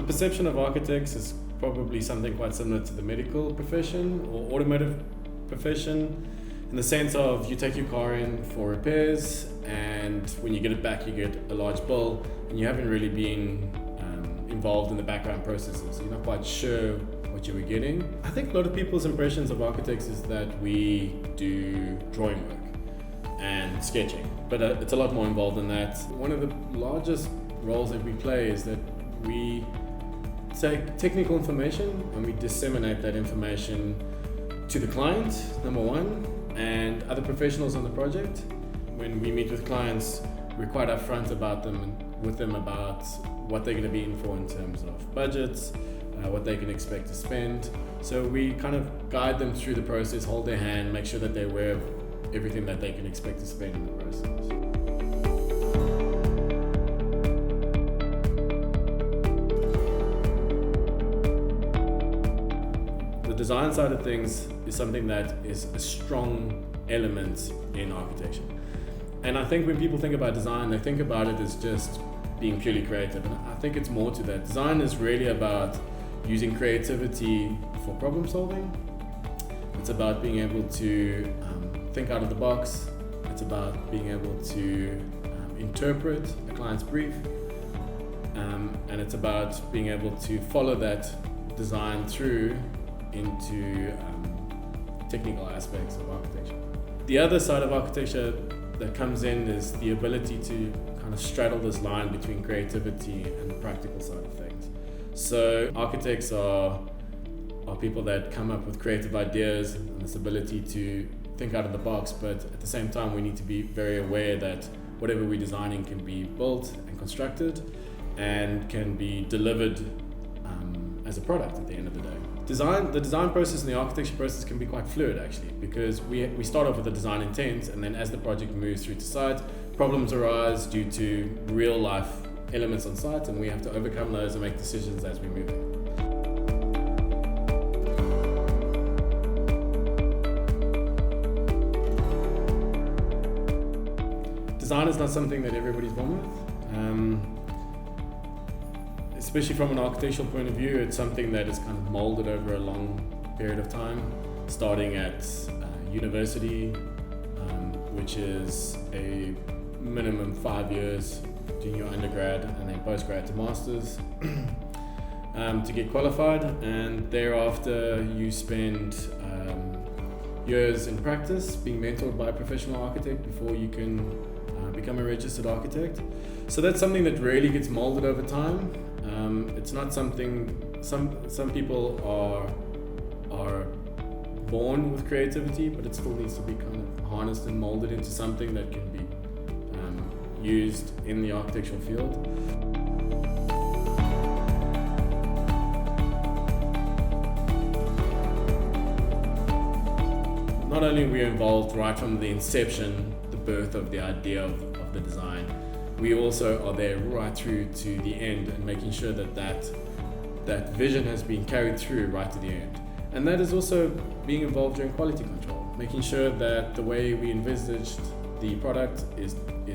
perception of architects is probably something quite similar to the medical profession or automotive profession, in the sense of you take your car in for repairs, and when you get it back you get a large bill, and you haven't really been involved in the background processes. You're not quite sure what you were getting. I think a lot of people's impressions of architects is that we do drawing work and sketching, but it's a lot more involved than that. One of the largest roles that we play is that we take technical information and we disseminate that information to the client, number one, and other professionals on the project. When we meet with clients, we're quite upfront about with them about what they're going to be in for in terms of budgets, what they can expect to spend. So we kind of guide them through the process, hold their hand, make sure that they're aware of everything that they can expect to spend in the process. The design side of things is something that is a strong element in architecture. And I think when people think about design, they think about it as just being purely creative. And I think it's more to that. Design is really about using creativity for problem solving. It's about being able to think out of the box. It's about being able to interpret a client's brief. And it's about being able to follow that design through into technical aspects of architecture. The other side of architecture that comes in is the ability to kind of straddle this line between creativity and the practical side of things. So architects are people that come up with creative ideas and this ability to think out of the box, but at the same time we need to be very aware that whatever we're designing can be built and constructed and can be delivered as a product at the end of the day. The design process and the architecture process can be quite fluid actually, because we start off with a design intent, and then as the project moves through to site, problems arise due to real life elements on site, and we have to overcome those and make decisions as we move. Design is not something that everybody's born with. Especially from an architectural point of view, it's something that is kind of molded over a long period of time, starting at university, which is a minimum 5 years, doing your undergrad and then postgrad to masters to get qualified, and thereafter you spend years in practice being mentored by a professional architect before you can become a registered architect. So that's something that really gets molded over time. It's not something, some people are born with creativity, but it still needs to be kind of harnessed and molded into something that can be used in the architectural field. Not only are we involved right from the inception, the birth of the idea of the design, we also are there right through to the end and making sure that vision has been carried through right to the end. And that is also being involved during quality control, making sure that the way we envisaged the product is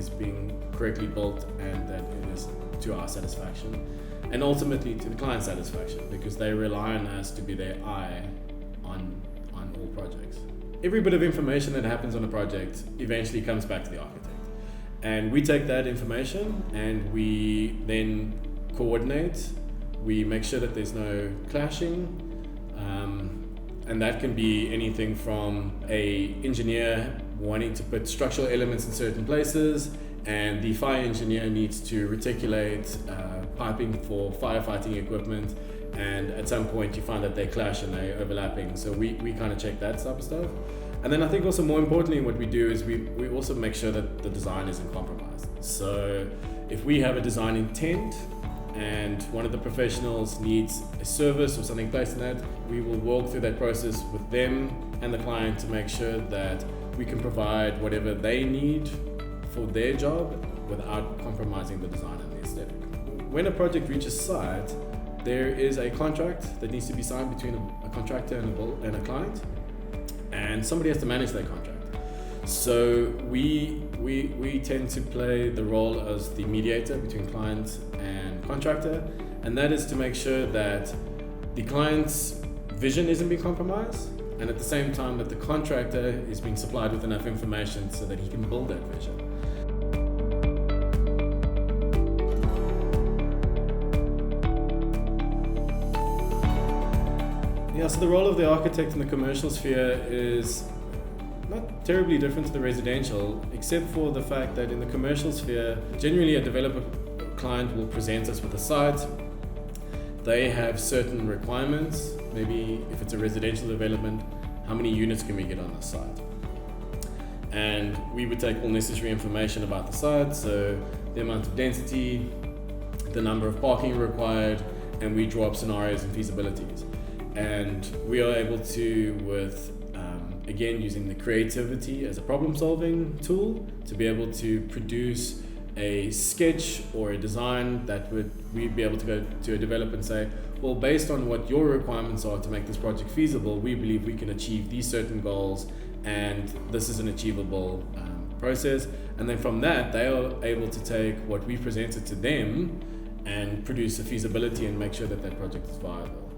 being correctly built and that it is to our satisfaction and ultimately to the client's satisfaction, because they rely on us to be their eye on all projects. Every bit of information that happens on a project eventually comes back to the architect. And we take that information and we then coordinate. We make sure that there's no clashing. And that can be anything from an engineer wanting to put structural elements in certain places, and the fire engineer needs to reticulate piping for firefighting equipment, and at some point you find that they clash and they're overlapping. So we kind of check that type of stuff. And then I think also more importantly what we do is we also make sure that the design isn't compromised. So if we have a design intent and one of the professionals needs a service or something placed in that, we will walk through that process with them and the client to make sure that we can provide whatever they need for their job without compromising the design and the aesthetic. When a project reaches site, there is a contract that needs to be signed between a contractor and a client, and somebody has to manage that contract. So we tend to play the role as the mediator between client and contractor, and that is to make sure that the client's vision isn't being compromised, and at the same time that the contractor is being supplied with enough information so that he can build that vision. Yeah, so the role of the architect in the commercial sphere is not terribly different to the residential, except for the fact that in the commercial sphere, generally a developer client will present us with a site. They have certain requirements. Maybe if it's a residential development, how many units can we get on the site? And we would take all necessary information about the site, so the amount of density, the number of parking required, and we draw up scenarios and feasibilities. And we are able to, with again using the creativity as a problem-solving tool, to be able to produce a sketch or a design that we'd be able to go to a developer and say, well, based on what your requirements are to make this project feasible, we believe we can achieve these certain goals, and this is an achievable process. And then from that, they are able to take what we presented to them and produce a feasibility and make sure that that project is viable.